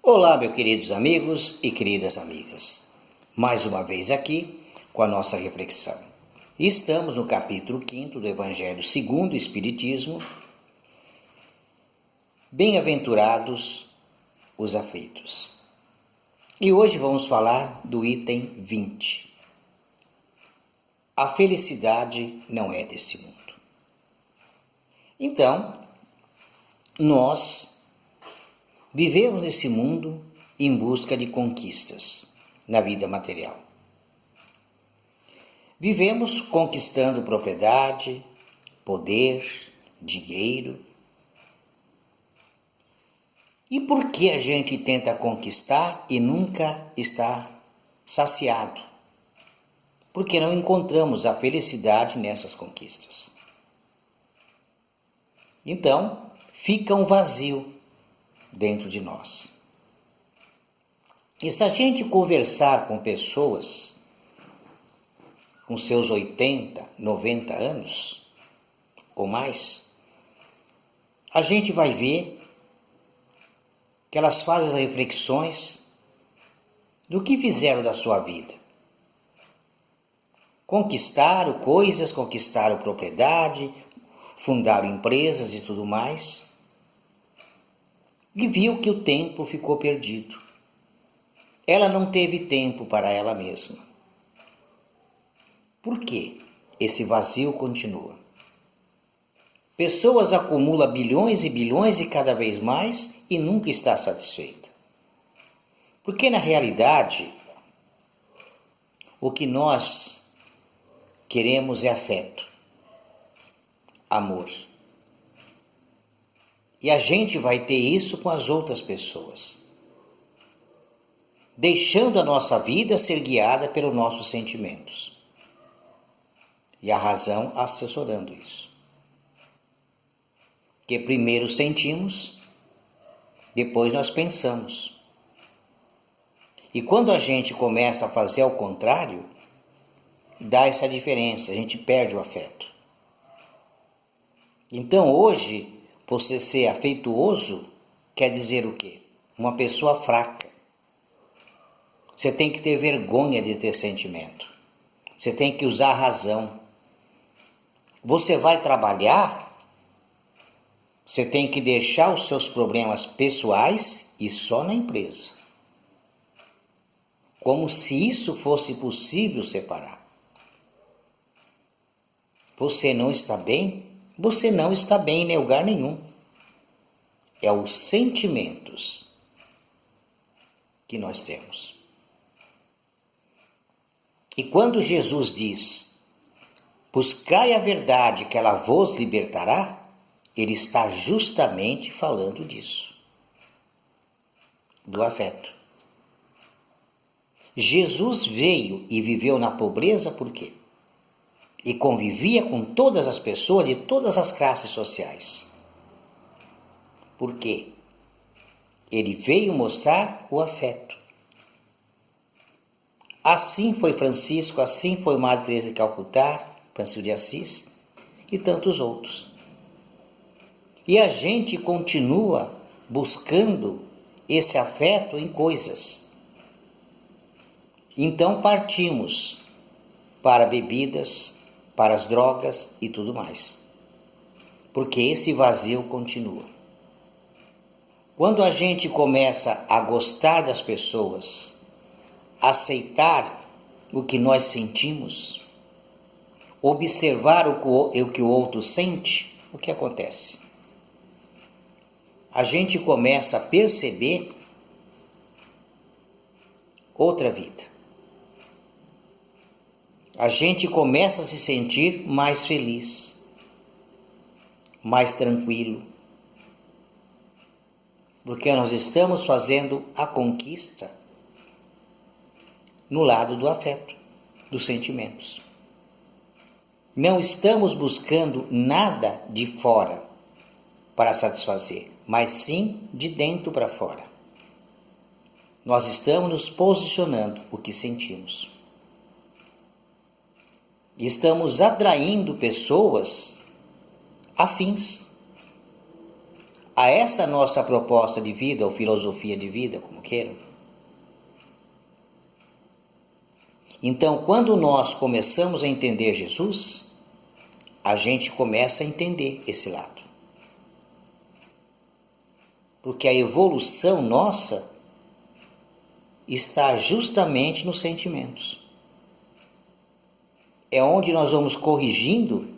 Olá, meus queridos amigos e queridas amigas. Mais uma vez aqui com a nossa reflexão. Estamos no capítulo 5 do Evangelho segundo o Espiritismo. Bem-aventurados os aflitos. E hoje vamos falar do item 20. A felicidade não é deste mundo. Então, nós vivemos nesse mundo em busca de conquistas na vida material. Vivemos conquistando propriedade, poder, dinheiro. E por que a gente tenta conquistar e nunca está saciado? Porque não encontramos a felicidade nessas conquistas. Então, fica um vazio dentro de nós. E se a gente conversar com pessoas com seus 80, 90 anos ou mais, a gente vai ver que elas fazem as reflexões do que fizeram da sua vida. Conquistaram coisas, conquistaram propriedade, fundaram empresas e tudo mais, e viu que o tempo ficou perdido. Ela não teve tempo para ela mesma. Por quê? Esse vazio continua. Pessoas acumulam bilhões e bilhões e cada vez mais e nunca está satisfeita. Porque na realidade, o que nós queremos é afeto, amor. E a gente vai ter isso com as outras pessoas, deixando a nossa vida ser guiada pelos nossos sentimentos. E a razão assessorando isso. Que primeiro sentimos, depois nós pensamos. E quando a gente começa a fazer ao contrário, dá essa diferença, a gente perde o afeto. Então hoje, você ser afetuoso quer dizer o quê? Uma pessoa fraca. Você tem que ter vergonha de ter sentimento. Você tem que usar a razão. Você vai trabalhar, você tem que deixar os seus problemas pessoais e só na empresa. Como se isso fosse possível separar. Você não está bem? Você não está bem em lugar nenhum. É os sentimentos que nós temos. E quando Jesus diz, buscai a verdade que ela vos libertará, ele está justamente falando disso. Do afeto. Jesus veio e viveu na pobreza por quê? E convivia com todas as pessoas de todas as classes sociais. Por quê? Ele veio mostrar o afeto. Assim foi Francisco, assim foi Madre Teresa de Calcutá, Francisco de Assis e tantos outros. E a gente continua buscando esse afeto em coisas. Então partimos para bebidas, para as drogas e tudo mais. Porque esse vazio continua. Quando a gente começa a gostar das pessoas, aceitar o que nós sentimos, observar o que o outro sente, o que acontece? A gente começa a perceber outra vida. A gente começa a se sentir mais feliz, mais tranquilo, porque nós estamos fazendo a conquista no lado do afeto, dos sentimentos. Não estamos buscando nada de fora para satisfazer, mas sim de dentro para fora. Nós estamos nos posicionando o que sentimos. Estamos atraindo pessoas afins. a essa nossa proposta de vida ou filosofia de vida, como queiram. Então, quando nós começamos a entender Jesus, a gente começa a entender esse lado. Porque a evolução nossa está justamente nos sentimentos. É onde nós vamos corrigindo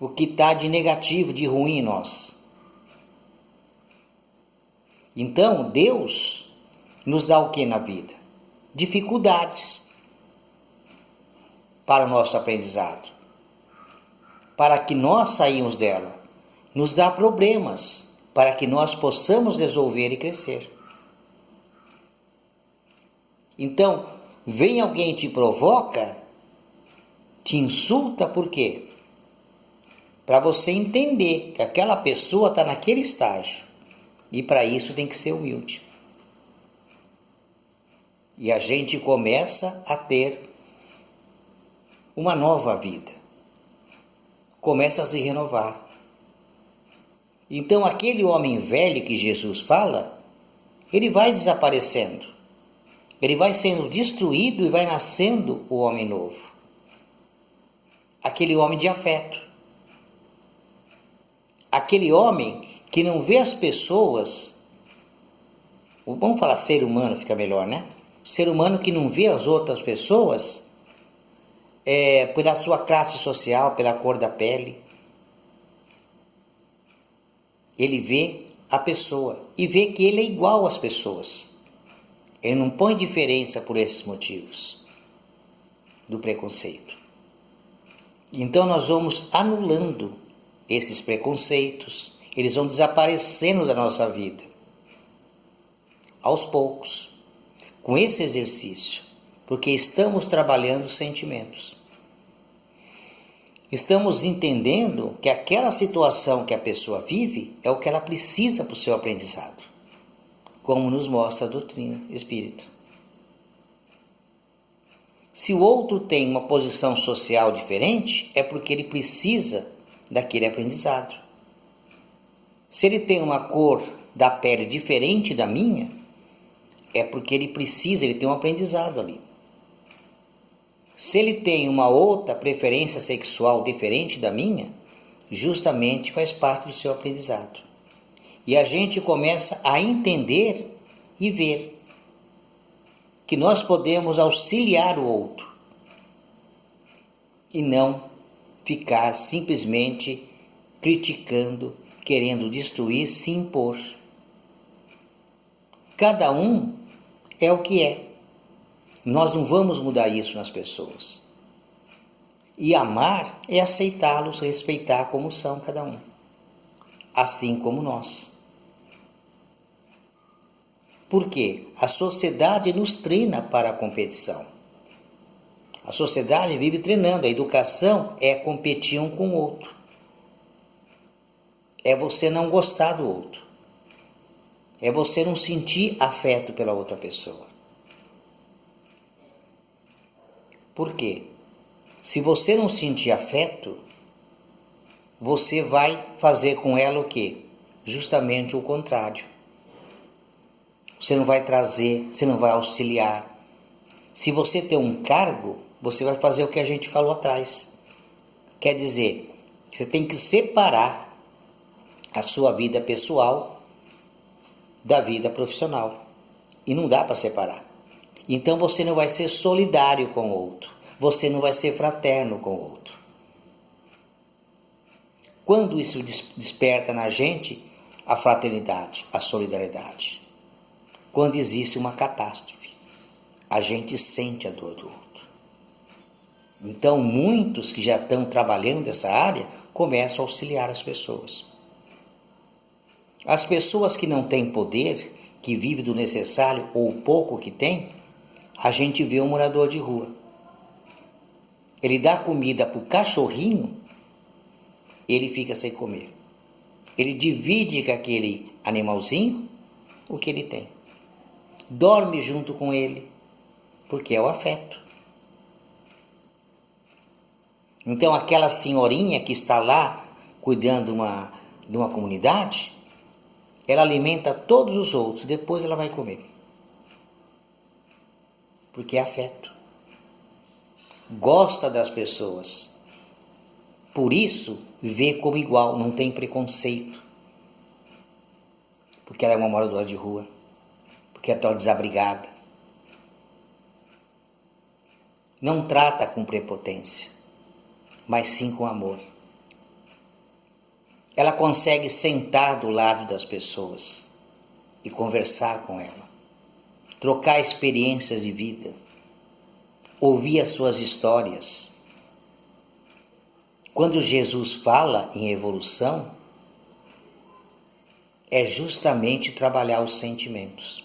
o que está de negativo, de ruim em nós. Então, Deus nos dá o que na vida? Dificuldades para o nosso aprendizado, para que nós saímos dela. Nos dá problemas para que nós possamos resolver e crescer. Então, vem alguém te provoca, te insulta, por quê? Para você entender que aquela pessoa está naquele estágio. E para isso tem que ser humilde. E a gente começa a ter uma nova vida. Começa a se renovar. Então aquele homem velho que Jesus fala, ele vai desaparecendo. Ele vai sendo destruído e vai nascendo o homem novo. Aquele homem de afeto. Aquele homem que não vê as pessoas, vamos falar ser humano, fica melhor, né? Ser humano que não vê as outras pessoas pela sua classe social, pela cor da pele. Ele vê a pessoa e vê que ele é igual às pessoas. Ele não põe diferença por esses motivos do preconceito. Então nós vamos anulando esses preconceitos, eles vão desaparecendo da nossa vida, aos poucos, com esse exercício, porque estamos trabalhando os sentimentos. Estamos entendendo que aquela situação que a pessoa vive é o que ela precisa para o seu aprendizado, como nos mostra a doutrina espírita. Se o outro tem uma posição social diferente, é porque ele precisa daquele aprendizado. Se ele tem uma cor da pele diferente da minha, é porque ele tem um aprendizado ali. Se ele tem uma outra preferência sexual diferente da minha, justamente faz parte do seu aprendizado. E a gente começa a entender e ver que nós podemos auxiliar o outro e não ficar simplesmente criticando, querendo destruir, se impor. Cada um é o que é. Nós não vamos mudar isso nas pessoas. E amar é aceitá-los, respeitar como são cada um, assim como nós. Por quê? A sociedade nos treina para a competição. A sociedade vive treinando. A educação é competir um com o outro. É você não gostar do outro. É você não sentir afeto pela outra pessoa. Por quê? Se você não sentir afeto, você vai fazer com ela o quê? Justamente o contrário. Você não vai trazer, você não vai auxiliar. Se você tem um cargo, você vai fazer o que a gente falou atrás. Quer dizer, você tem que separar a sua vida pessoal da vida profissional. E não dá para separar. Então você não vai ser solidário com o outro. Você não vai ser fraterno com o outro. Quando isso desperta na gente a fraternidade, a solidariedade? Quando existe uma catástrofe, a gente sente a dor do outro. Então muitos que já estão trabalhando nessa área começam a auxiliar as pessoas. As pessoas que não têm poder, que vivem do necessário ou o pouco que tem, a gente vê um morador de rua. Ele dá comida para o cachorrinho, ele fica sem comer. Ele divide com aquele animalzinho o que ele tem. Dorme junto com ele, porque é o afeto. Então aquela senhorinha que está lá cuidando de uma comunidade, ela alimenta todos os outros, depois ela vai comer. Porque é afeto. Gosta das pessoas. Por isso, vê como igual, não tem preconceito. Porque ela é uma moradora de rua. Porque ela está desabrigada. Não trata com prepotência, mas sim com amor. Ela consegue sentar do lado das pessoas e conversar com ela, trocar experiências de vida, ouvir as suas histórias. Quando Jesus fala em evolução, é justamente trabalhar os sentimentos,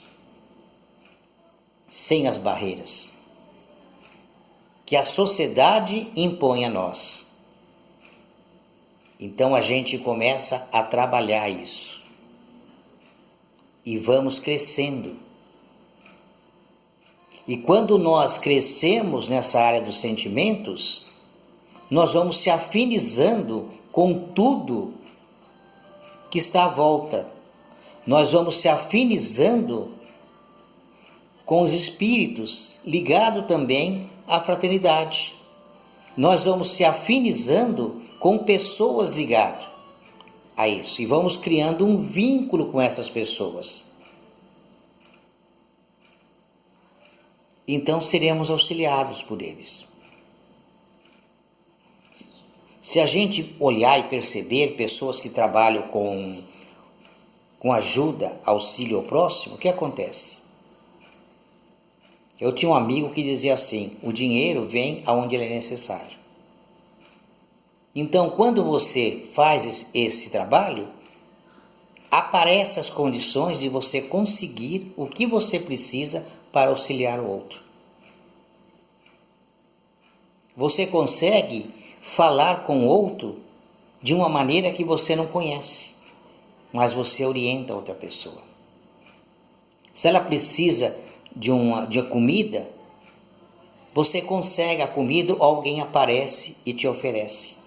sem as barreiras que a sociedade impõe a nós. Então a gente começa a trabalhar isso. E vamos crescendo. E quando nós crescemos nessa área dos sentimentos, nós vamos se afinizando com tudo que está à volta. Nós vamos se afinizando com os espíritos, ligado também à fraternidade. Nós vamos se afinizando com pessoas ligadas a isso. E vamos criando um vínculo com essas pessoas. Então seremos auxiliados por eles. Se a gente olhar e perceber pessoas que trabalham com ajuda, auxílio ao próximo, o que acontece? Eu tinha um amigo que dizia assim: o dinheiro vem aonde ele é necessário. Então, quando você faz esse trabalho, aparecem as condições de você conseguir o que você precisa para auxiliar o outro. Você consegue falar com o outro de uma maneira que você não conhece, mas você orienta a outra pessoa. Se ela precisa de uma comida, você consegue a comida, alguém aparece e te oferece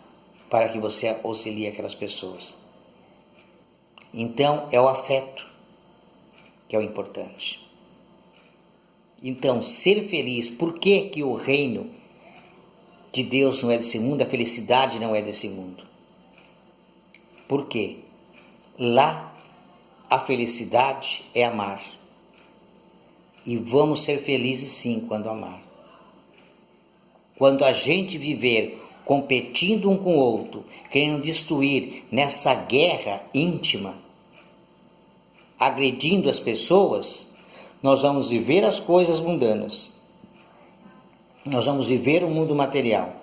para que você auxilie aquelas pessoas. Então é o afeto que é o importante. Então, ser feliz. Por que que o reino de Deus não é desse mundo, a felicidade não é desse mundo? Por quê? Lá a felicidade é amar. E vamos ser felizes sim quando amar. Quando a gente viver competindo um com o outro, querendo destruir nessa guerra íntima, agredindo as pessoas, nós vamos viver as coisas mundanas. Nós vamos viver o mundo material.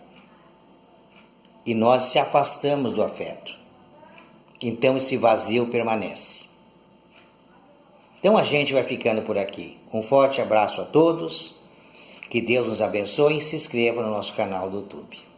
E nós se afastamos do afeto. Então esse vazio permanece. Então a gente vai ficando por aqui. Um forte abraço a todos. Que Deus nos abençoe e se inscreva no nosso canal do YouTube.